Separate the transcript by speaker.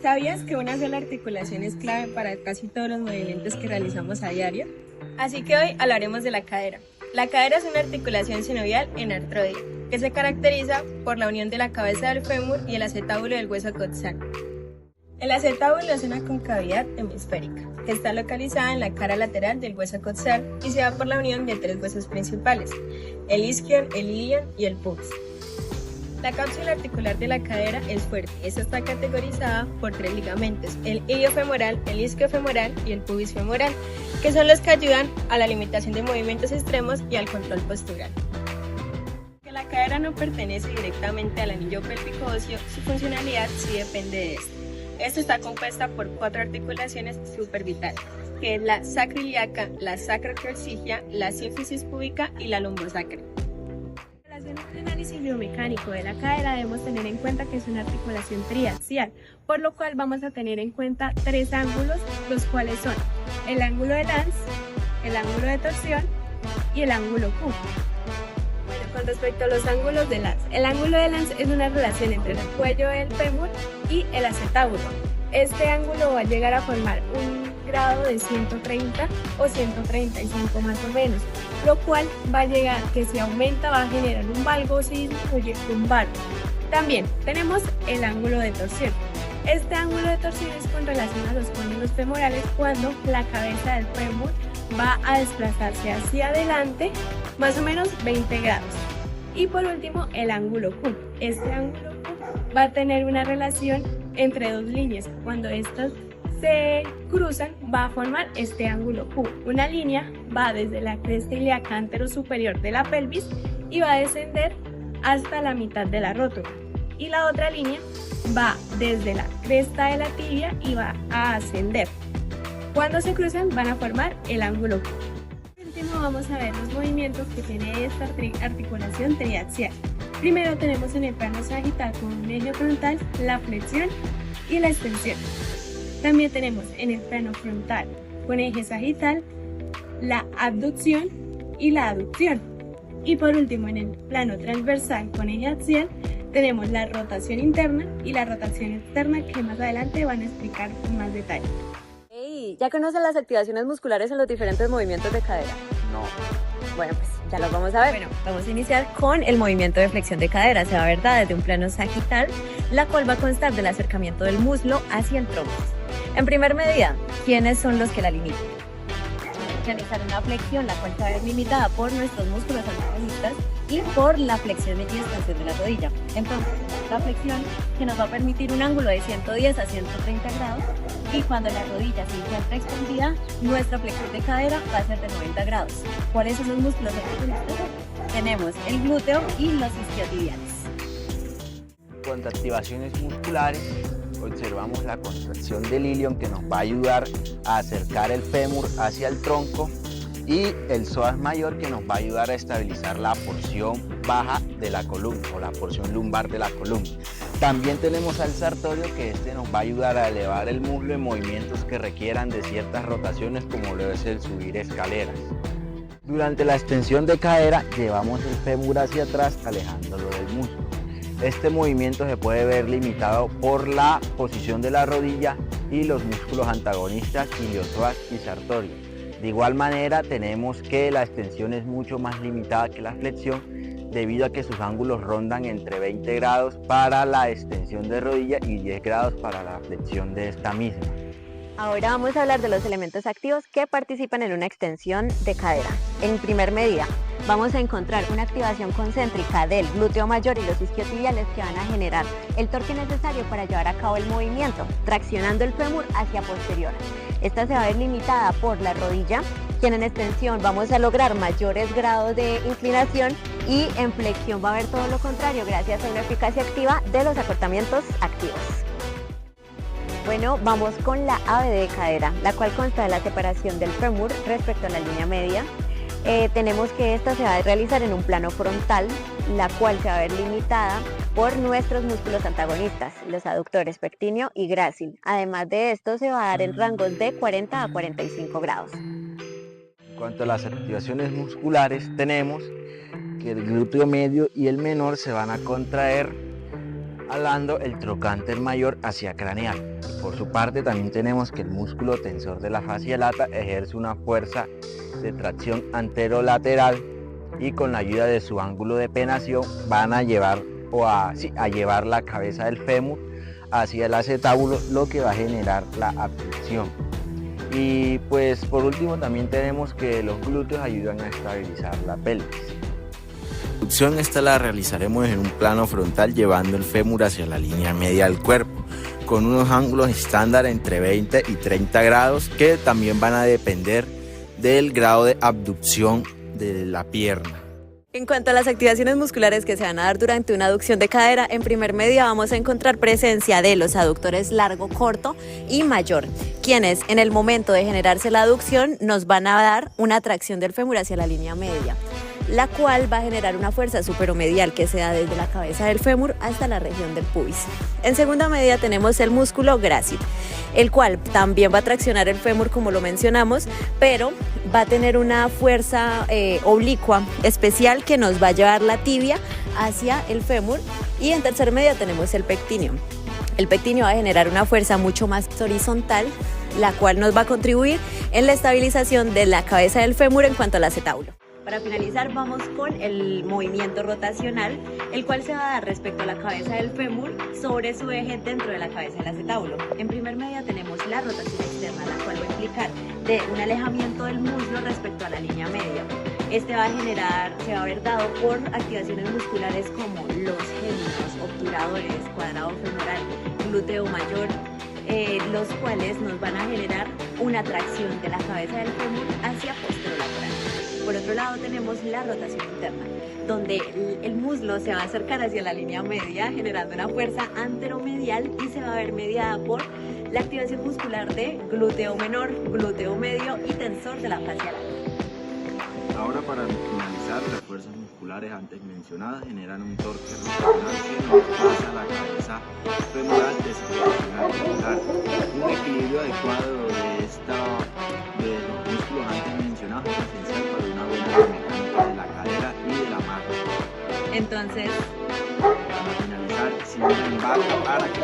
Speaker 1: ¿Sabías que una sola articulación es clave para casi todos los movimientos que realizamos a diario? Así que hoy hablaremos de la cadera. La cadera es una articulación sinovial en artrodia, que se caracteriza por la unión de la cabeza del fémur y el acetábulo del hueso coxal. El acetábulo es una concavidad hemisférica, que está localizada en la cara lateral del hueso coxal y se da por la unión de tres huesos principales, el isquion, el ilion y el pubis. La cápsula articular de la cadera es fuerte. Esta está categorizada por tres ligamentos, el iliofemoral, el isquiofemoral y el pubis femoral, que son los que ayudan a la limitación de movimientos extremos y al control postural. Aunque la cadera no pertenece directamente al anillo pélvico óseo, su funcionalidad sí depende de esto. Esto está compuesta por cuatro articulaciones supervitales, que es la sacroiliaca, la sacrocoxigia, la sínfisis púbica y la lumbosacra. En un análisis biomecánico de la cadera debemos tener en cuenta que es una articulación triaxial, por lo cual vamos a tener en cuenta tres ángulos, los cuales son el ángulo de Lance, el ángulo de torsión y el ángulo Q. Bueno, con respecto a los ángulos de Lance, el ángulo de Lance es una relación entre el cuello del fémur y el acetábulo. Este ángulo va a llegar a formar un grado de 130 o 135 más o menos, lo cual va a llegar que si aumenta va a generar un valgo, si disminuye un valgo. También tenemos el ángulo de torsión. Este ángulo de torsión es con relación a los cóndilos femorales cuando la cabeza del fémur va a desplazarse hacia adelante más o menos 20 grados. Y por último el ángulo Q. Este ángulo Q va a tener una relación entre dos líneas. Cuando estas se cruzan va a formar este ángulo Q. Una línea va desde la cresta ilíaca anterosuperior de la pelvis y va a descender hasta la mitad de la rótula. Y la otra línea va desde la cresta de la tibia y va a ascender. Cuando se cruzan van a formar el ángulo Q. Por último vamos a ver los movimientos que tiene esta articulación triaxial. Primero tenemos en el plano sagital con un eje frontal la flexión y la extensión. También tenemos en el plano frontal con eje sagital la abducción y la aducción. Y por último en el plano transversal con eje axial tenemos la rotación interna y la rotación externa, que más adelante van a explicar con más detalle.
Speaker 2: Hey, ¿ya conocen las activaciones musculares en los diferentes movimientos de cadera?
Speaker 3: No.
Speaker 2: Bueno, pues ya los vamos a ver. Bueno, vamos a iniciar con el movimiento de flexión de cadera. Se va a ver desde un plano sagital, la cual va a constar del acercamiento del muslo hacia el tronco. En primer medida, ¿quiénes son los que la limitan? Realizar una flexión, la cual se va a ver limitada por nuestros músculos antagonistas y por la flexión y extensión de la rodilla. Entonces, la flexión que nos va a permitir un ángulo de 110 a 130 grados, y cuando la rodilla se encuentra extendida, nuestra flexión de cadera va a ser de 90 grados. ¿Cuáles son los músculos antagonistas? Tenemos el glúteo y los isquiotibiales.
Speaker 3: En cuanto a activaciones musculares, observamos la contracción del ilion, que nos va a ayudar a acercar el fémur hacia el tronco, y el psoas mayor, que nos va a ayudar a estabilizar la porción baja de la columna o la porción lumbar de la columna. También tenemos al sartorio, que nos va a ayudar a elevar el muslo en movimientos que requieran de ciertas rotaciones, como lo es el subir escaleras. Durante la extensión de cadera llevamos el fémur hacia atrás, alejándolo del muslo. Este movimiento se puede ver limitado por la posición de la rodilla y los músculos antagonistas iliopsoas y sartorio. De igual manera tenemos que la extensión es mucho más limitada que la flexión, debido a que sus ángulos rondan entre 20 grados para la extensión de rodilla y 10 grados para la flexión de esta misma.
Speaker 2: Ahora vamos a hablar de los elementos activos que participan en una extensión de cadera. En primer medida, vamos a encontrar una activación concéntrica del glúteo mayor y los isquiotibiales, que van a generar el torque necesario para llevar a cabo el movimiento, traccionando el fémur hacia posterior. Esta se va a ver limitada por la rodilla, quien en extensión vamos a lograr mayores grados de inclinación, y en flexión va a haber todo lo contrario gracias a una eficacia activa de los acortamientos activos. Bueno, vamos con la ABD de cadera, la cual consta de la separación del fémur respecto a la línea media. Tenemos que esta se va a realizar en un plano frontal, la cual se va a ver limitada por nuestros músculos antagonistas, los aductores pectíneo y grácil. Además de esto, se va a dar en rangos de 40 a 45 grados.
Speaker 3: En cuanto a las activaciones musculares, tenemos que el glúteo medio y el menor se van a contraer alando el trocánter mayor hacia craneal. Por su parte también tenemos que el músculo tensor de la fascia lata ejerce una fuerza de tracción anterolateral y con la ayuda de su ángulo de penación van a llevar a llevar la cabeza del fémur hacia el acetábulo, lo que va a generar la abducción. Y pues por último también tenemos que los glúteos ayudan a estabilizar la pelvis. La abducción esta la realizaremos en un plano frontal llevando el fémur hacia la línea media del cuerpo, con unos ángulos estándar entre 20 y 30 grados que también van a depender del grado de abducción de la pierna.
Speaker 2: En cuanto a las activaciones musculares que se van a dar durante una aducción de cadera, en primer medida vamos a encontrar presencia de los aductores largo, corto y mayor, quienes en el momento de generarse la aducción nos van a dar una tracción del fémur hacia la línea media, la cual va a generar una fuerza superomedial que se da desde la cabeza del fémur hasta la región del pubis. En segunda medida tenemos el músculo grácil, el cual también va a traccionar el fémur como lo mencionamos, pero va a tener una fuerza oblicua especial que nos va a llevar la tibia hacia el fémur. Y en tercer medida tenemos el pectíneo. El pectíneo va a generar una fuerza mucho más horizontal, la cual nos va a contribuir en la estabilización de la cabeza del fémur en cuanto al acetábulo. Para finalizar vamos con el movimiento rotacional, el cual se va a dar respecto a la cabeza del fémur sobre su eje dentro de la cabeza del acetábulo. En primer medida tenemos la rotación externa, la cual va a implicar de un alejamiento del muslo respecto a la línea media. Se va a ver dado por activaciones musculares como los géminos, obturadores, cuadrado femoral, glúteo mayor, los cuales nos van a generar una tracción de la cabeza del fémur hacia posterolateral. Por otro lado tenemos la rotación interna, donde el muslo se va a acercar hacia la línea media, generando una fuerza anteromedial y se va a ver mediada por la activación muscular de glúteo menor, glúteo medio y tensor de la fascia lata.
Speaker 3: Ahora para finalizar, las fuerzas musculares antes mencionadas generan un torque rotacional que nos pasa la cabeza femoral desproporcional. Un equilibrio adecuado de los músculos antes mencionados es esencial para una buena mecánica de la cadera y de la mano.
Speaker 2: Entonces,
Speaker 3: para finalizar, sin embargo, para que